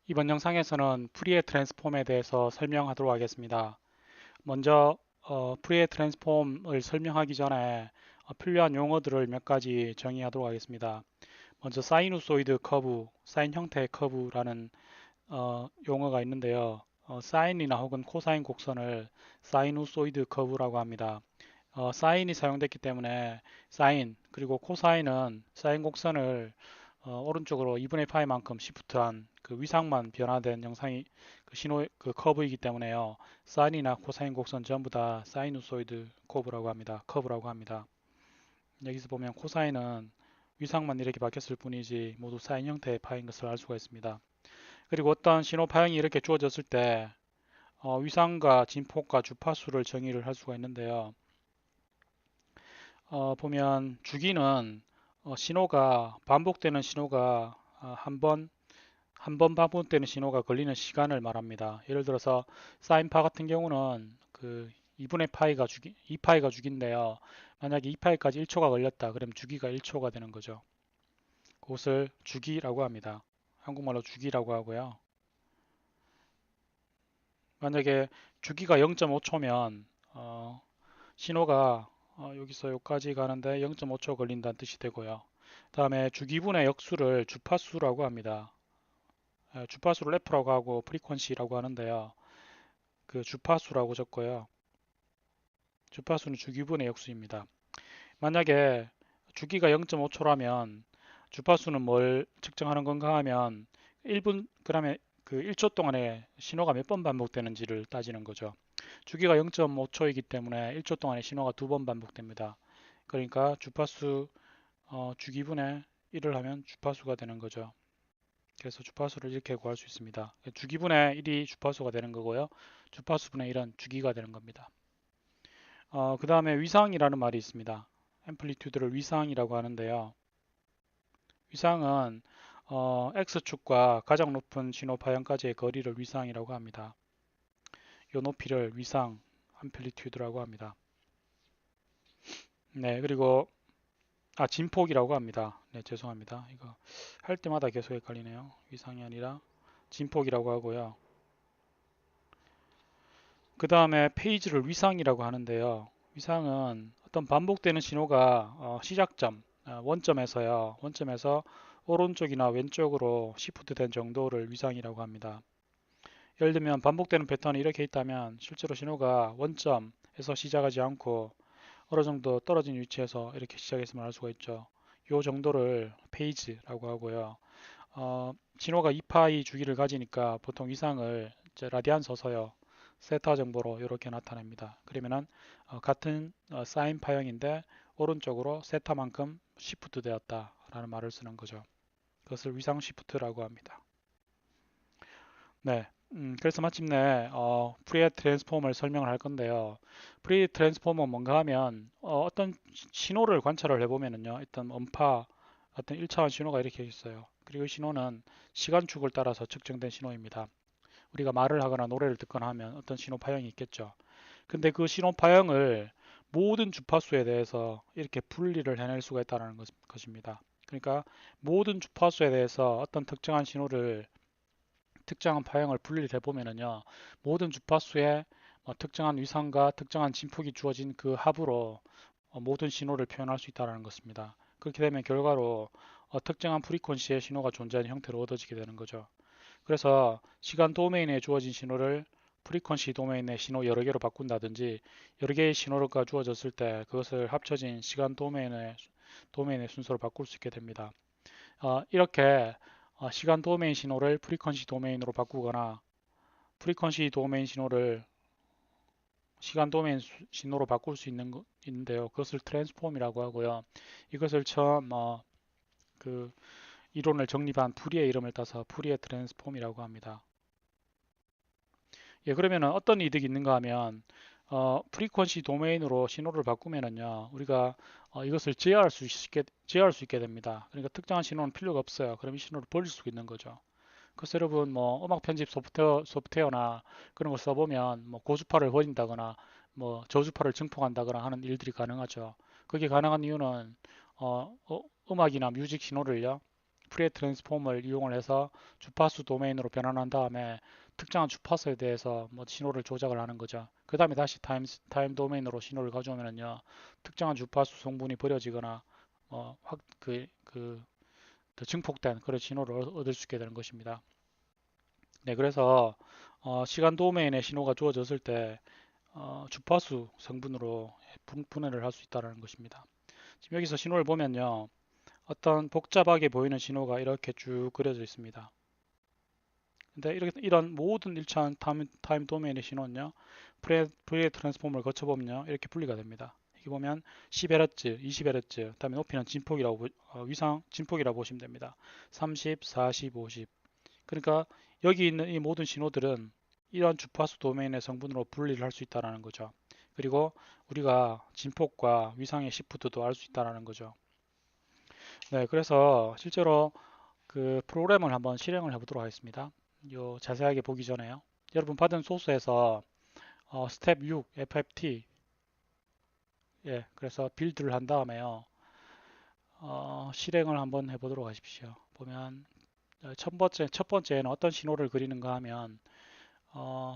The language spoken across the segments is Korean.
이번 영상에서는 푸리에 트랜스폼에 대해서 설명하도록 하겠습니다. 먼저 푸리에 트랜스폼을 설명하기 전에 필요한 용어들을 몇 가지 정의하도록 하겠습니다. 먼저 사이누소이드 커브, 사인 형태의 커브라는 용어가 있는데요. 사인이나 혹은 코사인 곡선을 사이누소이드 커브라고 합니다. 사인이 사용됐기 때문에 사인 그리고 코사인은 사인 곡선을 오른쪽으로 2분의 파이만큼 시프트한 그 위상만 변화된 영상이 그 신호 그 커브이기 때문에요. 사인이나 코사인 곡선 전부 다 사이누소이드 커브라고 합니다. 커브라고 합니다. 여기서 보면 코사인은 위상만 이렇게 바뀌었을 뿐이지 모두 사인 형태의 파인 것을 알 수가 있습니다. 그리고 어떤 신호 파형이 이렇게 주어졌을 때 위상과 진폭과 주파수를 정의를 할 수가 있는데요. 보면 주기는 신호가 반복되는 신호가 한 번 반복되는 신호가 걸리는 시간을 말합니다. 예를 들어서 사인파 같은 경우는 그 2분의 파이가 주기, 2파이가 주기인데요. 만약에 2파이까지 1초가 걸렸다. 그럼 주기가 1초가 되는 거죠. 그것을 주기라고 합니다. 한국말로 주기라고 하고요. 만약에 주기가 0.5초면 신호가 여기서 여기까지 가는데 0.5초 걸린다는 뜻이 되고요. 다음에 주기분의 역수를 주파수라고 합니다. 주파수를 F라고 하고 프리퀀시라고 하는데요. 그 주파수라고 적고요. 주파수는 주기분의 역수입니다. 만약에 주기가 0.5초라면 주파수는 뭘 측정하는 건가 하면 1분 그다음에 그 1초 동안에 신호가 몇 번 반복되는지를 따지는 거죠. 주기가 0.5초이기 때문에 1초 동안에 신호가 두 번 반복됩니다. 그러니까 주파수 주기분의 1을 하면 주파수가 되는 거죠. 그래서 주파수를 이렇게 구할 수 있습니다. 주기분의 1이 주파수가 되는 거고요. 주파수분의 1은 주기가 되는 겁니다. 그 다음에 위상이라는 말이 있습니다. 앰플리튜드를 위상이라고 하는데요. 위상은 X축과 가장 높은 신호 파형까지의 거리를 위상이라고 합니다. 이 높이를 위상 앰플리튜드라고 합니다. 네, 그리고 진폭이라고 합니다. 네, 죄송합니다. 이거 할 때마다 계속 헷갈리네요. 위상이 아니라 진폭이라고 하고요. 그 다음에 페이지를 위상이라고 하는데요. 위상은 어떤 반복되는 신호가 시작점, 원점에서요. 원점에서 오른쪽이나 왼쪽으로 시프트 된 정도를 위상이라고 합니다. 예를 들면 반복되는 패턴이 이렇게 있다면 실제로 신호가 원점에서 시작하지 않고 어느 정도 떨어진 위치에서 이렇게 시작했음을 알 수가 있죠. 이 정도를 페이지라고 하고요. 신호가 2파이 주기를 가지니까 보통 위상을 라디안 써서요. 세타 정보로 이렇게 나타냅니다. 그러면은 같은 사인 파형인데 오른쪽으로 세타만큼 시프트 되었다라는 말을 쓰는 거죠. 그것을 위상 시프트라고 합니다. 네. 그래서 마침내 프리에 트랜스폼을 설명을 할 건데요. 프리 트랜스폼은 뭔가 하면 떤 신호를 관찰을 해보면은요. 일단 음파 어떤 1차원 신호가 이렇게 있어요. 그리고 이 신호는 시간축을 따라서 측정된 신호입니다. 우리가 말을 하거나 노래를 듣거나 하면 어떤 신호 파형이 있겠죠. 근데 그 신호 파형을 모든 주파수에 대해서 이렇게 분리를 해낼 수가 있다는 것입니다. 그러니까 모든 주파수에 대해서 어떤 특정한 신호를 특정한 파형을 분리를 해보면은요, 모든 주파수에 특정한 위상과 특정한 진폭이 주어진 그 합으로 모든 신호를 표현할 수 있다는 것입니다. 그렇게 되면 결과로 특정한 프리퀀시의 신호가 존재하는 형태로 얻어지게 되는 거죠. 그래서 시간 도메인에 주어진 신호를 프리퀀시 도메인의 신호 여러 개로 바꾼다든지 여러 개의 신호가 주어졌을 때 그것을 합쳐진 시간 도메인의 순서로 바꿀 수 있게 됩니다. 이렇게 시간 도메인 신호를 프리퀀시 도메인으로 바꾸거나 프리퀀시 도메인 신호를 시간 도메인 신호로 바꿀 수 있는데요. 그것을 트랜스폼이라고 하고요. 이것을 처음 그 이론을 정립한 푸리의 이름을 따서 푸리의 트랜스폼이라고 합니다. 예, 그러면은 어떤 이득이 있는가 하면 프리퀀시 도메인으로 신호를 바꾸면은요, 우리가 이것을 제어할 수 있게 됩니다. 그러니까 특정한 신호는 필요가 없어요. 그럼 이 신호를 버릴 수 있는 거죠. 그래서 여러분 뭐 음악 편집 소프트웨어나 그런 걸 써보면 뭐 고주파를 버린다거나 뭐 저주파를 증폭한다거나 하는 일들이 가능하죠. 그게 가능한 이유는 음악이나 뮤직 신호를요, 프리에 트랜스폼을 이용을 해서 주파수 도메인으로 변환한 다음에 특정한 주파수에 대해서 뭐 신호를 조작을 하는 거죠. 그 다음에 다시 타임 도메인으로 신호를 가져오면요, 특정한 주파수 성분이 버려지거나 더 증폭된 그런 신호를 얻을 수 있게 되는 것입니다. 네, 그래서 시간 도메인의 신호가 주어졌을 때 주파수 성분으로 분해를 할 수 있다는 것입니다. 지금 여기서 신호를 보면요, 어떤 복잡하게 보이는 신호가 이렇게 쭉 그려져 있습니다. 근데 이런 모든 일차원 타임 도메인의 신호는요, 프리에 트랜스폼을 거쳐보면요, 이렇게 분리가 됩니다. 여기 보면 10Hz, 20Hz, 그다음에 높이는 진폭이라고 위상 진폭이라고 보시면 됩니다. 30, 40, 50. 그러니까 여기 있는 이 모든 신호들은 이런 주파수 도메인의 성분으로 분리를 할 수 있다는 거죠. 그리고 우리가 진폭과 위상의 시프트도 알 수 있다는 거죠. 네, 그래서 실제로 그 프로그램을 한번 실행을 해보도록 하겠습니다. 요 자세하게 보기 전에요. 여러분 받은 소스에서 스텝 6 FFT, 예, 그래서 빌드를 한 다음에요. 실행을 한번 해보도록 하십시오. 보면 첫 번째는 어떤 신호를 그리는가 하면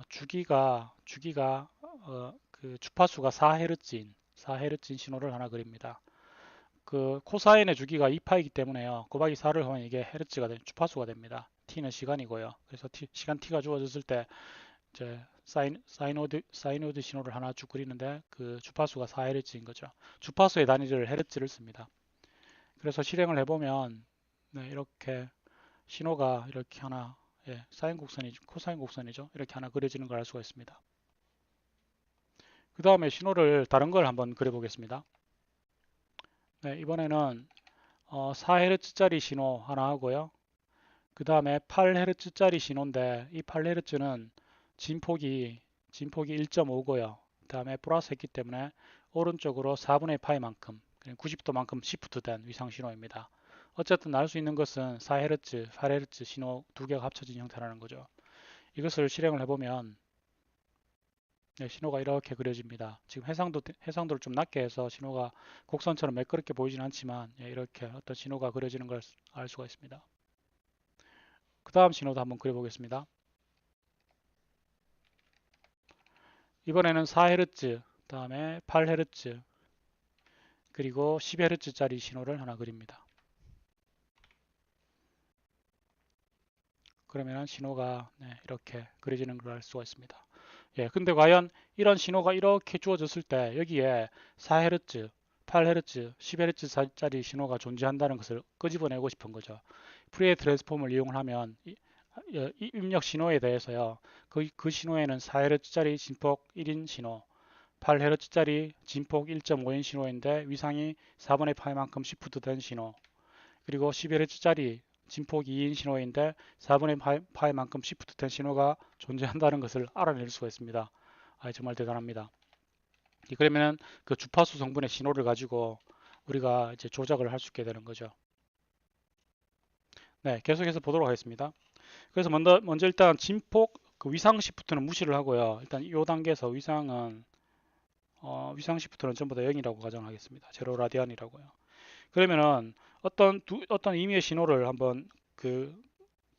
주기가 그 주파수가 4Hz인 신호를 하나 그립니다. 그 코사인의 주기가 2파이기 때문에요. 곱하기 4를 하면 이게 헤르츠가 주파수가 됩니다. t는 시간이고요. 그래서 시간 t가 주어졌을 때 이제 사이노드 신호를 하나 쭉 그리는데 그 주파수가 4Hz인 거죠. 주파수의 단위를 헤르츠를 씁니다. 그래서 실행을 해보면 네, 이렇게 신호가 이렇게 하나, 예, 사인 곡선이 코사인 곡선이죠. 이렇게 하나 그려지는 걸 알 수가 있습니다. 그 다음에 신호를 다른 걸 한번 그려보겠습니다. 네, 이번에는 4Hz짜리 신호 하나 하고요. 그 다음에 8Hz짜리 신호인데 이 8Hz는 진폭이 1.5고요. 그 다음에 플러스 했기 때문에 오른쪽으로 4분의 파이만큼 90도만큼 시프트된 위상 신호입니다. 어쨌든 알 수 있는 것은 4Hz, 8Hz 신호 두 개가 합쳐진 형태라는 거죠. 이것을 실행을 해보면 네, 신호가 이렇게 그려집니다. 지금 해상도를 좀 낮게 해서 신호가 곡선처럼 매끄럽게 보이진 않지만 예, 이렇게 어떤 신호가 그려지는 걸 알 수가 있습니다. 그 다음 신호도 한번 그려보겠습니다. 이번에는 4Hz, 다음에 8Hz, 그리고 10Hz짜리 신호를 하나 그립니다. 그러면 신호가 네, 이렇게 그려지는 걸 알 수가 있습니다. 예, 근데 과연 이런 신호가 이렇게 주어졌을 때 여기에 4Hz, 8Hz, 10Hz짜리 신호가 존재한다는 것을 끄집어내고 싶은 거죠. 프리에 트랜스폼을 이용을 하면 이 입력 신호에 대해서요. 그 신호에는 4Hz짜리 진폭 1인 신호, 8Hz짜리 진폭 1.5인 신호인데 위상이 4분의 파이만큼 시프트된 신호, 그리고 11Hz짜리 진폭 2인 신호인데 4분의 파이만큼 시프트된 신호가 존재한다는 것을 알아낼 수가 있습니다. 정말 대단합니다. 그러면 그 주파수 성분의 신호를 가지고 우리가 이제 조작을 할 수 있게 되는 거죠. 네, 계속해서 보도록 하겠습니다. 그래서 먼저 일단 진폭 그 위상 시프트는 무시를 하고요. 일단 이 단계에서 위상 시프트는 전부 다 0이라고 가정하겠습니다. 제로 라디안이라고요. 그러면은 어떤 임의의 신호를 한번 그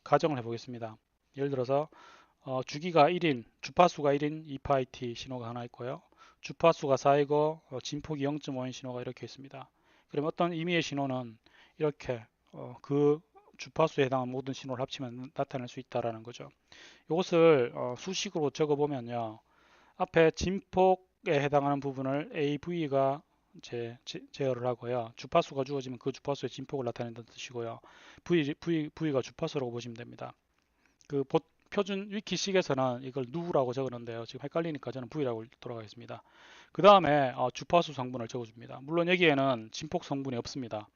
가정을 해보겠습니다. 예를 들어서 주기가 1인, 주파수가 1인 2파이T 신호가 하나 있고요. 주파수가 4이고 진폭이 0.5인 신호가 이렇게 있습니다. 그럼 어떤 임의의 신호는 이렇게 그 주파수에 해당하는 모든 신호를 합치면 나타낼 수 있다라는 거죠. 이것을 수식으로 적어보면요. 앞에 진폭에 해당하는 부분을 AV가 제어를 하고요. 주파수가 주어지면 그 주파수의 진폭을 나타낸다는 뜻이고요. V가 주파수라고 보시면 됩니다. 그 표준 위키식에서는 이걸 누라고 적었는데요. 지금 헷갈리니까 저는 V라고 돌아가겠습니다. 그 다음에 주파수 성분을 적어줍니다. 물론 여기에는 진폭 성분이 없습니다.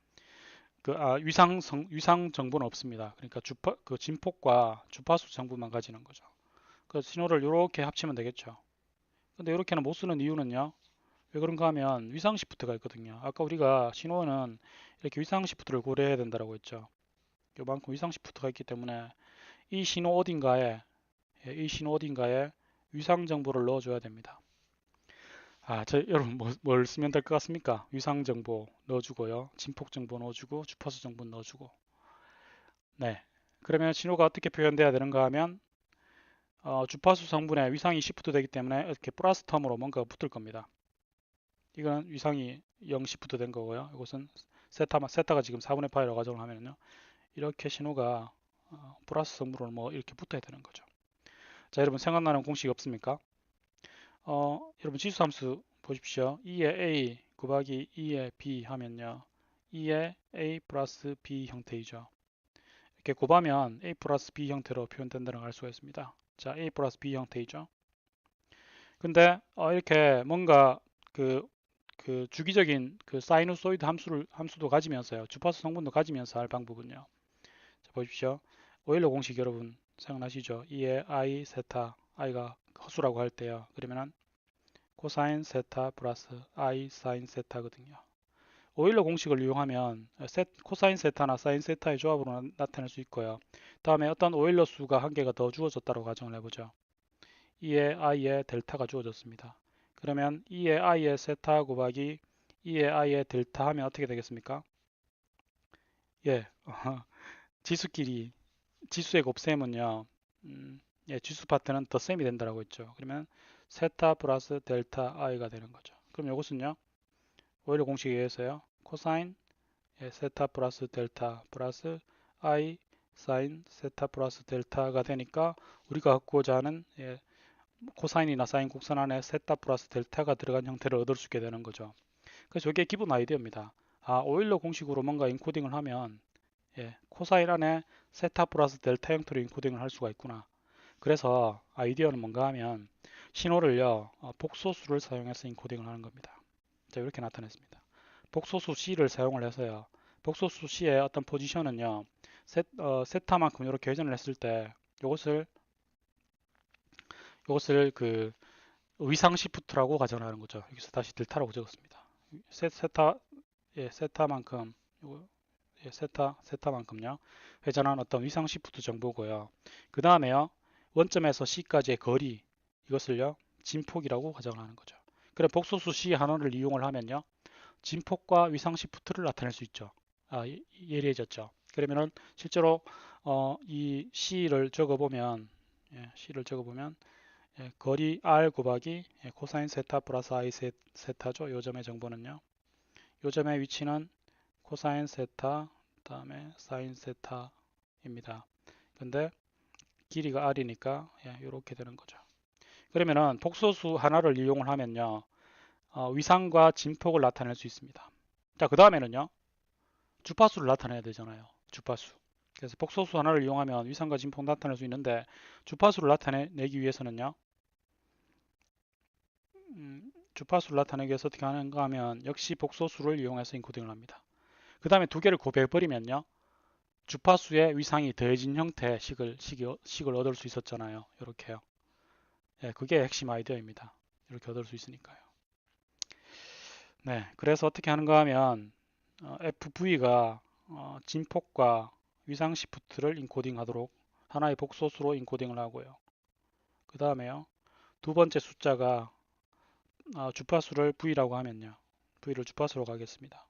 위상 정보는 없습니다. 그러니까 그 진폭과 주파수 정보만 가지는 거죠. 그 신호를 이렇게 합치면 되겠죠. 근데 이렇게는 못 쓰는 이유는요. 왜 그런가 하면 위상 시프트가 있거든요. 아까 우리가 신호는 이렇게 위상 시프트를 고려해야 된다고 했죠. 요만큼 위상 시프트가 있기 때문에 이 신호 어딘가에 위상 정보를 넣어줘야 됩니다. 여러분 뭘 쓰면 될 것 같습니까? 위상 정보 넣어주고요. 진폭 정보 넣어주고 주파수 정보 넣어주고. 네. 그러면 신호가 어떻게 표현돼야 되는가 하면 주파수 성분에 위상이 시프트 되기 때문에 이렇게 플러스 텀으로 뭔가가 붙을 겁니다. 이건 위상이 0 시프트 된 거고요. 이것은 세타가 지금 4분의 파이라고 가정을 하면요. 이렇게 신호가 플러스 성분으로 뭐 이렇게 붙어야 되는 거죠. 자, 여러분 생각나는 공식 없습니까? 여러분 지수함수 보십시오. 2의 a 곱하기 2의 b 하면요. 2의 a 플러스 b 형태이죠. 이렇게 곱하면 a 플러스 b 형태로 표현된다는 걸 알 수가 있습니다. 자, a 플러스 b 형태이죠. 근데 이렇게 뭔가 그, 그 주기적인 그 사이누소이드 함수도 가지면서요. 주파수 성분도 가지면서 할 방법은요. 자, 보십시오. 오일러 공식 여러분 생각나시죠? 2의 i 세타 i가 허수라고 할 때요. 그러면은 코사인 세타 플러스 i 사인 세타거든요. 오일러 공식을 이용하면 코사인 세타나 사인 세타의 조합으로 나타낼 수 있고요. 다음에 어떤 오일러 수가 한 개가 더 주어졌다고 가정을 해보죠. 2의 i의 델타가 주어졌습니다. 그러면 2의 i의 세타 곱하기 2의 i의 델타 하면 어떻게 되겠습니까? 예, 지수끼리 지수의 곱셈은요. 예, 지수 파트는 더 셈이 된다고 했죠. 그러면 세타 플러스 델타 i가 되는 거죠. 그럼 이것은요. 오일러 공식에 의해서요. 코사인 세타 플러스 델타 플러스 i 사인 세타 플러스 델타가 되니까 우리가 갖고자 하는 코사인이나 사인 곡선 안에 세타 플러스 델타가 들어간 형태를 얻을 수 있게 되는 거죠. 그래서 이게 기본 아이디어입니다. 오일러 공식으로 뭔가 인코딩을 하면 코사인 안에 세타 플러스 델타 형태로 인코딩을 할 수가 있구나. 그래서 아이디어는 뭔가 하면 신호를요 복소수를 사용해서 인코딩을 하는 겁니다. 자, 이렇게 나타냈습니다. 복소수 C를 사용을 해서요. 복소수 C의 어떤 포지션은요. 세타만큼 이렇게 회전을 했을 때 이것을 그 위상 시프트라고 가정하는 거죠. 여기서 다시 델타라고 적었습니다. 세타 세타만큼 세타만큼요. 회전한 어떤 위상 시프트 정보고요. 그 다음에요. 원점에서 C까지의 거리 이것을요. 진폭이라고 가정하는 거죠. 그럼 복소수 C 하나를 이용을 하면요. 진폭과 위상 시프트를 나타낼 수 있죠. 예리해졌죠. 그러면은 실제로 이 C를 적어보면 거리 R 곱하기 코사인 세타 플러스 I 세타죠. 요 점의 정보는요. 요 점의 위치는 코사인 세타 다음에 사인 세타입니다. 근데 길이가 R이니까 이렇게 되는 거죠. 그러면은 복소수 하나를 이용을 하면요. 위상과 진폭을 나타낼 수 있습니다. 자, 그 다음에는요. 주파수를 나타내야 되잖아요. 주파수. 그래서 복소수 하나를 이용하면 위상과 진폭 나타낼 수 있는데 주파수를 나타내기 위해서는요. 주파수를 나타내기 위해서 어떻게 하는가 하면 역시 복소수를 이용해서 인코딩을 합니다. 그 다음에 두 개를 곱해버리면요. 주파수의 위상이 더해진 형태의 식을 얻을 수 있었잖아요. 이렇게요. 그게 핵심 아이디어입니다. 이렇게 얻을 수 있으니까요. 네, 그래서 어떻게 하는가 하면 FV가 진폭과 위상 시프트를 인코딩하도록 하나의 복소수로 인코딩을 하고요. 그 다음에요. 두 번째 숫자가 주파수를 V라고 하면요. V를 주파수로 가겠습니다.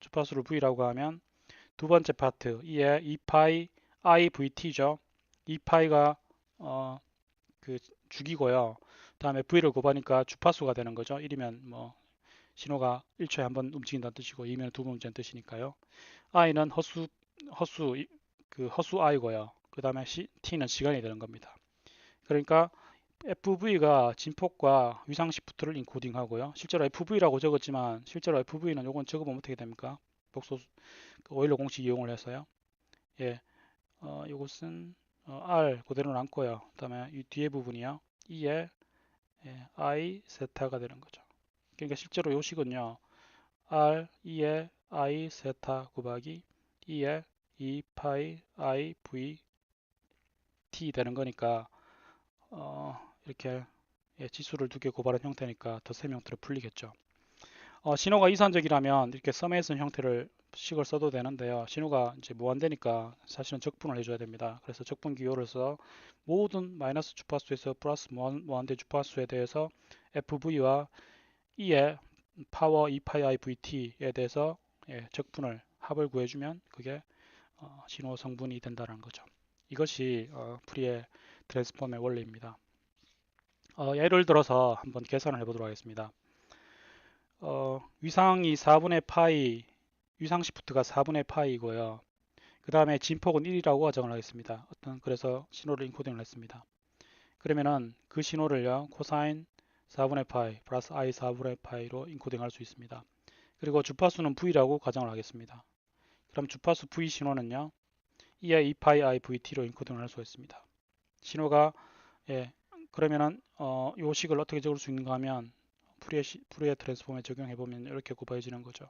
주파수를 V라고 하면 두 번째 파트 이에 2파이 IVT죠. 2파이가 그 주기고요. 다음에 V를 곱하니까 주파수가 되는 거죠. 1이면 뭐 신호가 1초에 한 번 움직인다는 뜻이고 2면 두 번 움직인다는 뜻이니까요. I는 허수 I고요. 그 다음에 T는 시간이 되는 겁니다. 그러니까 FV가 진폭과 위상 시프트를 인코딩하고요. 실제로 FV라고 적었지만 실제로 FV는 요건 적어보면 어떻게 됩니까? 복소 오일러 공식 이용을 해서요. 예, 이것은 R 그대로 남고요. 그다음에 이 뒤에 부분이요. E에 I 세타가 되는 거죠. 그러니까 실제로 요 식은요. R E에 I 세타 곱하기 E에 2파이 I V T 되는 거니까 이렇게 지수를 두 개 고발한 형태니까 덧셈 형태로 풀리겠죠. 신호가 이산적이라면 이렇게 서메이션 형태를 식을 써도 되는데요. 신호가 이제 무한대니까 사실은 적분을 해줘야 됩니다. 그래서 적분 기호를 써 모든 마이너스 주파수에서 플러스 무한대 주파수에 대해서 FV와 E의 파워 2파이 IVT에 대해서 적분을 합을 구해주면 그게 신호 성분이 된다는 거죠. 이것이 프리의 트랜스폼의 원리입니다. 예를 들어서 한번 계산을 해보도록 하겠습니다. 위상이 4분의 파이, 위상 시프트가 4분의 파이고요. 그 다음에 진폭은 1이라고 가정을 하겠습니다. 그래서 신호를 인코딩을 했습니다. 그러면은 그 신호를요, 코사인 4분의 파이 플러스 i 4분의 파이로 인코딩할 수 있습니다. 그리고 주파수는 v라고 가정을 하겠습니다. 그럼 주파수 v 신호는요, 2의 2파이 i vt로 인코딩을 할 수 있습니다. 신호가 예, 그러면은 요 식을 어떻게 적을 수 있는가 하면 푸리에 트랜스폼에 적용해 보면 이렇게 곱해지는 거죠.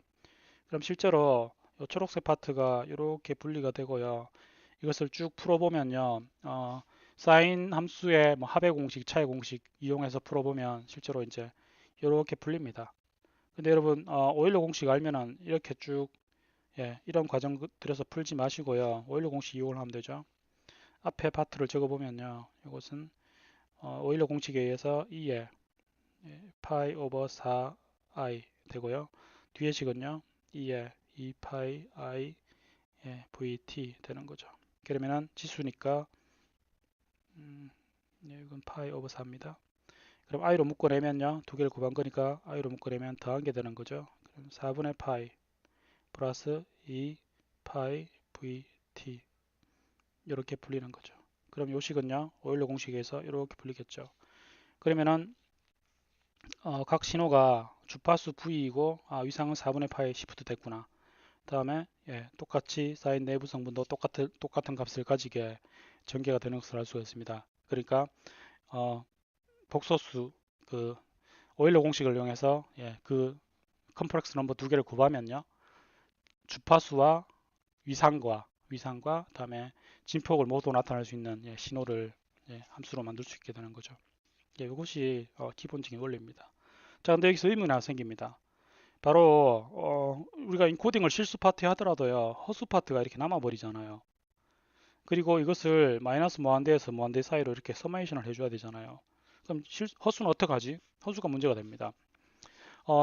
그럼 실제로 요 초록색 파트가 이렇게 분리가 되고요. 이것을 쭉 풀어보면요. 사인 함수의 뭐 합의 공식, 차의 공식 이용해서 풀어보면 실제로 이제 이렇게 풀립니다. 근데 여러분 오일러 공식 알면은 이렇게 쭉 이런 과정 들여서 풀지 마시고요. 오일러 공식 이용을 하면 되죠. 앞에 파트를 적어보면요. 이것은 오일러 공식에 의해서 2에 파이 오버 4i 되고요. 뒤에 식은요. 2에 2파이 i vt 되는 거죠. 그러면은 지수니까 이건 파이 오버 4입니다. 그럼 i로 묶어내면요. 두 개를 곱한 거니까 i로 묶어내면 더한 게 되는 거죠. 그럼 4분의 파이 플러스 2 파이 vt 이렇게 풀리는 거죠. 그럼 요식은요. 오일러 공식에서 이렇게 풀리겠죠. 그러면은 각 신호가 주파수 v이고 위상은 4분의 파이 시프트 됐구나. 다음에 똑같이 사인 내부 성분도 똑같은 값을 가지게 전개가 되는 것을 알 수가 있습니다. 그러니까 복소수 그 오일러 공식을 이용해서 그 컴플렉스 넘버 두 개를 곱하면요. 주파수와 위상과 다음에 진폭을 모두 나타낼 수 있는 신호를 함수로 만들 수 있게 되는 거죠. 이것이 기본적인 원리입니다. 자, 근데 여기서 의문이 하나 생깁니다. 바로 우리가 인코딩을 실수 파트에 하더라도요. 허수 파트가 이렇게 남아버리잖아요. 그리고 이것을 마이너스 무한대에서 무한대 사이로 이렇게 서메이션을 해줘야 되잖아요. 그럼 허수는 어떡하지? 허수가 문제가 됩니다.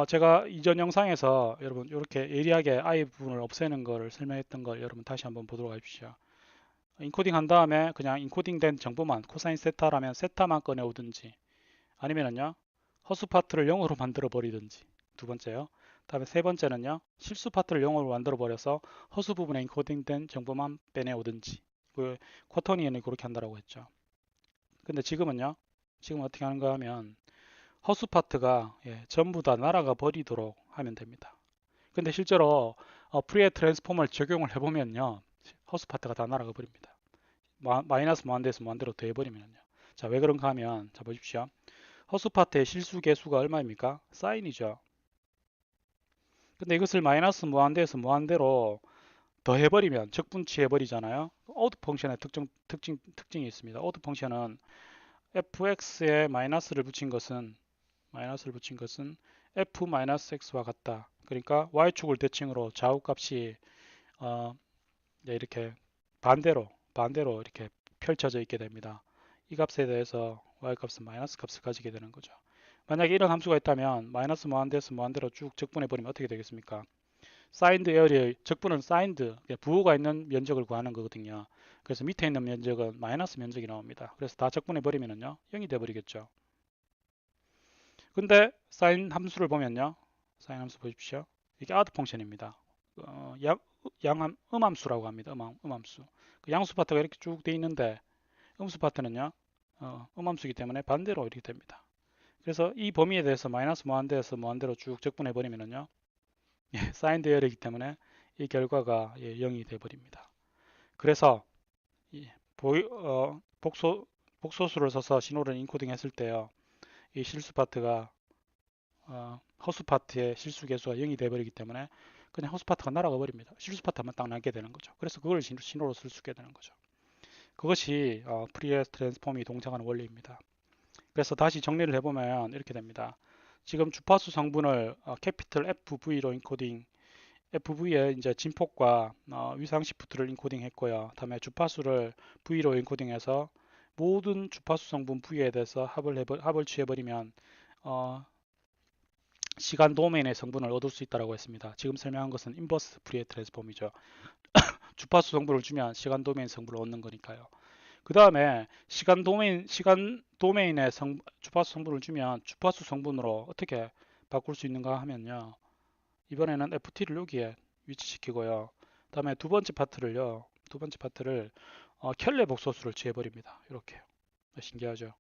제가 이전 영상에서 여러분 이렇게 예리하게 i 부분을 없애는 걸 설명했던 걸 여러분 다시 한번 보도록 하십시오. 인코딩 한 다음에 그냥 인코딩된 정보만 코사인 세타라면 세타만 꺼내오든지 아니면은요 허수 파트를 0으로 만들어 버리든지 두 번째요. 다음에 세 번째는요 실수 파트를 0으로 만들어 버려서 허수 부분에 인코딩된 정보만 빼내오든지 그 쿼터니언이 그렇게 한다고 했죠. 근데 지금은요 지금 어떻게 하는가 하면 허수 파트가 전부 다 날아가 버리도록 하면 됩니다. 근데 실제로 프리에 트랜스폼을 적용을 해보면요 허수 파트가 다 날아가 버립니다. 마이너스 무한대에서 무한대로 더해버리면요. 자, 왜 그런가 하면 자 보십시오. 허수 파트의 실수 계수가 얼마입니까? 사인이죠. 근데 이것을 마이너스 무한대에서 무한대로 더해버리면 적분치 해버리잖아요. 오드 펑션의 특징이 있습니다. 오드 펑션은 fx에 마이너스를 붙인 것은 f-x와 같다. 그러니까 y축을 대칭으로 좌우값이 이렇게 반대로 이렇게 펼쳐져 있게 됩니다. 이 값에 대해서 y값은 마이너스 값을 가지게 되는 거죠. 만약에 이런 함수가 있다면 마이너스 무한대에서 무한대로 쭉 적분해 버리면 어떻게 되겠습니까? 사인드 에어리의 적분은 사인드 부호가 있는 면적을 구하는 거거든요. 그래서 밑에 있는 면적은 마이너스 면적이 나옵니다. 그래서 다 적분해 버리면요 0이 돼 버리겠죠. 근데 사인 함수를 보면요. 사인 함수 보십시오. 이게 아드 펑션입니다. 음함수라고 합니다. 음함수. 그 양수 파트가 이렇게 쭉 돼 있는데 음수 파트는요. 음함수이기 때문에 반대로 이렇게 됩니다. 그래서 이 범위에 대해서 마이너스 무한대에서 무한대로 쭉 적분해 버리면요. 사인 대열이기 때문에 이 결과가 0이 돼 버립니다. 그래서 복소수를 써서 신호를 인코딩 했을 때요. 이 실수 파트가 허수 파트의 실수 계수가 0이 돼버리기 때문에 그냥 허수 파트가 날아가 버립니다. 실수 파트만 딱 남게 되는 거죠. 그래서 그걸 신호로 쓸 수 있게 되는 거죠. 그것이 프리에 트랜스폼이 동작하는 원리입니다. 그래서 다시 정리를 해보면 이렇게 됩니다. 지금 주파수 성분을 캐피털 FV로 인코딩, FV에 이제 진폭과 위상 시프트를 인코딩 했고요. 다음에 주파수를 V로 인코딩해서 모든 주파수 성분 V에 대해서 합을 취해버리면 시간 도메인의 성분을 얻을 수 있다고 했습니다. 지금 설명한 것은 인버스 프리에 트랜스폼이죠. 주파수 성분을 주면 시간 도메인 성분을 얻는 거니까요. 그 다음에 시간 도메인의 주파수 성분을 주면 주파수 성분으로 어떻게 바꿀 수 있는가 하면요. 이번에는 FT를 여기에 위치시키고요. 그다음에 두 번째 파트를 켈레 복소수를 취해버립니다. 이렇게 신기하죠.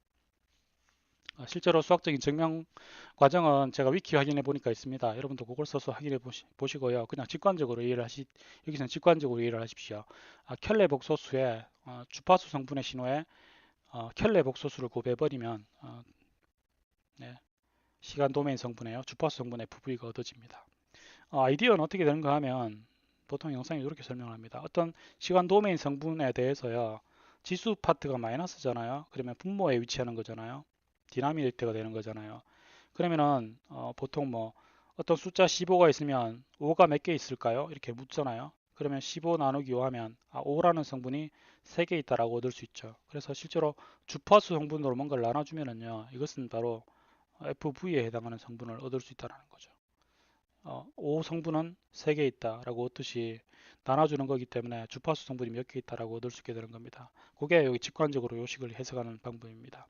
실제로 수학적인 증명 과정은 제가 위키 확인해 보니까 있습니다. 여러분도 그걸 써서 확인해 보시고요. 그냥 직관적으로 여기서는 직관적으로 이해를 하십시오. 켈레 복소수에 주파수 성분의 신호에 켈레 복소수를 곱해버리면 네, 시간 도메인 성분에요. 주파수 성분의 FV가 얻어집니다. 아이디어는 어떻게 되는가 하면 보통 영상에 이렇게 설명을 합니다. 어떤 시간 도메인 성분에 대해서요. 지수 파트가 마이너스잖아요. 그러면 분모에 위치하는 거잖아요. 디나미네이터가 되는 거잖아요. 그러면은 보통 뭐 어떤 숫자 15가 있으면 5가 몇 개 있을까요? 이렇게 묻잖아요. 그러면 15 나누기 5 하면 5라는 성분이 3개 있다라고 얻을 수 있죠. 그래서 실제로 주파수 성분으로 뭔가를 나눠주면은요. 이것은 바로 FV에 해당하는 성분을 얻을 수 있다는 거죠. O 성분은 3개 있다라고 얻듯이 나눠주는 거기 때문에 주파수 성분이 몇 개 있다라고 얻을 수 있게 되는 겁니다. 그게 여기 직관적으로 요식을 해석하는 방법입니다.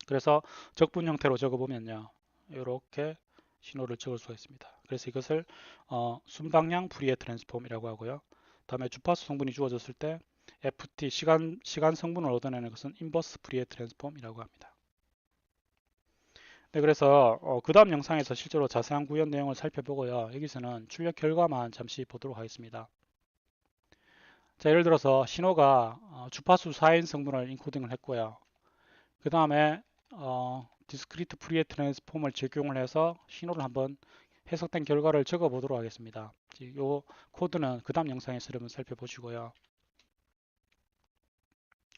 그래서 적분 형태로 적어보면요. 이렇게 신호를 적을 수가 있습니다. 그래서 이것을 순방향 푸리에 트랜스폼이라고 하고요. 다음에 주파수 성분이 주어졌을 때 FT 시간 성분을 얻어내는 것은 인버스 푸리에 트랜스폼이라고 합니다. 네, 그래서 그 다음 영상에서 실제로 자세한 구현 내용을 살펴보고요. 여기서는 출력 결과만 잠시 보도록 하겠습니다. 자, 예를 들어서 신호가 주파수 4인 성분을 인코딩을 했고요. 그 다음에 디스크리트 프리에 트랜스폼을 적용을 해서 신호를 한번 해석된 결과를 적어 보도록 하겠습니다. 이 코드는 그 다음 영상에서 여러분 살펴보시고요.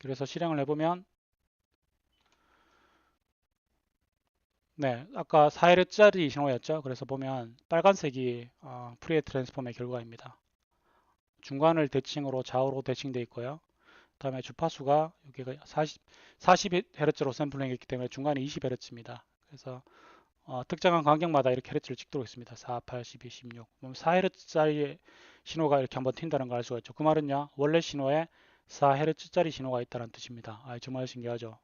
그래서 실행을 해보면 네, 아까 4Hz짜리 신호였죠. 그래서 보면 빨간색이 프리에 트랜스폼의 결과입니다. 중간을 대칭으로 좌우로 대칭되어 있고요. 그다음에 주파수가 여기가 40Hz로 샘플링했기 때문에 중간이 20Hz입니다. 그래서 특정한 간격마다 이렇게 헤르츠를 찍도록 했습니다. 4, 8, 12, 16. 4Hz짜리 신호가 이렇게 한번 튄다는 걸 알 수가 있죠. 그 말은요, 원래 신호에 4Hz짜리 신호가 있다는 뜻입니다. 정말 신기하죠.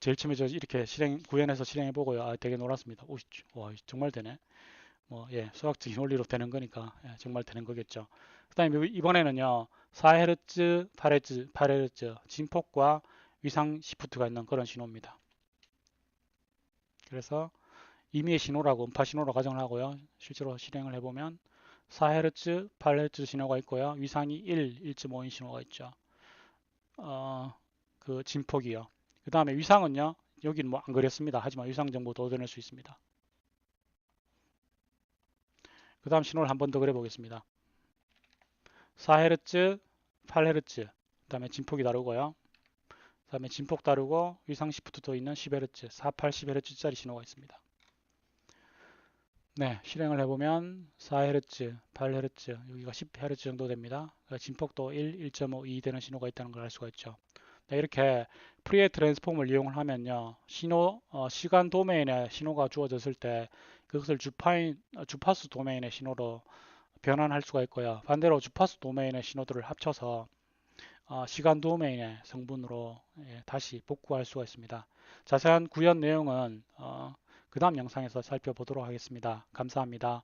제일 처음에 저 이렇게 구현해서 실행해 보고요. 되게 놀랐습니다. 오, 와, 정말 되네. 뭐, 예, 수학적인 원리로 되는 거니까 정말 되는 거겠죠. 그다음에 이번에는요, 4Hz, 8Hz 진폭과 위상 시프트가 있는 그런 신호입니다. 그래서 임의의 신호라고 음파 신호로 가정을 하고요. 실제로 실행을 해보면 4Hz, 8Hz 신호가 있고요. 위상이 1.5인 신호가 있죠. 그 진폭이요. 그 다음에 위상은요. 여기는 뭐 안 그렸습니다. 하지만 위상 정보도 얻어낼 수 있습니다. 그 다음 신호를 한 번 더 그려보겠습니다. 4Hz, 8Hz, 그 다음에 진폭이 다르고요. 그 다음에 진폭 다르고 위상 시프트도 있는 10Hz, 4, 8, 10Hz짜리 신호가 있습니다. 네, 실행을 해보면 4Hz, 8Hz, 여기가 10Hz 정도 됩니다. 진폭도 1, 1.5, 2 되는 신호가 있다는 걸 알 수가 있죠. 네, 이렇게 프리에 트랜스폼을 이용을 하면요, 시간 도메인에 신호가 주어졌을 때 그것을 주파수 도메인의 신호로 변환할 수가 있고요. 반대로 주파수 도메인의 신호들을 합쳐서 시간 도메인의 성분으로 다시 복구할 수가 있습니다. 자세한 구현 내용은 그 다음 영상에서 살펴보도록 하겠습니다. 감사합니다.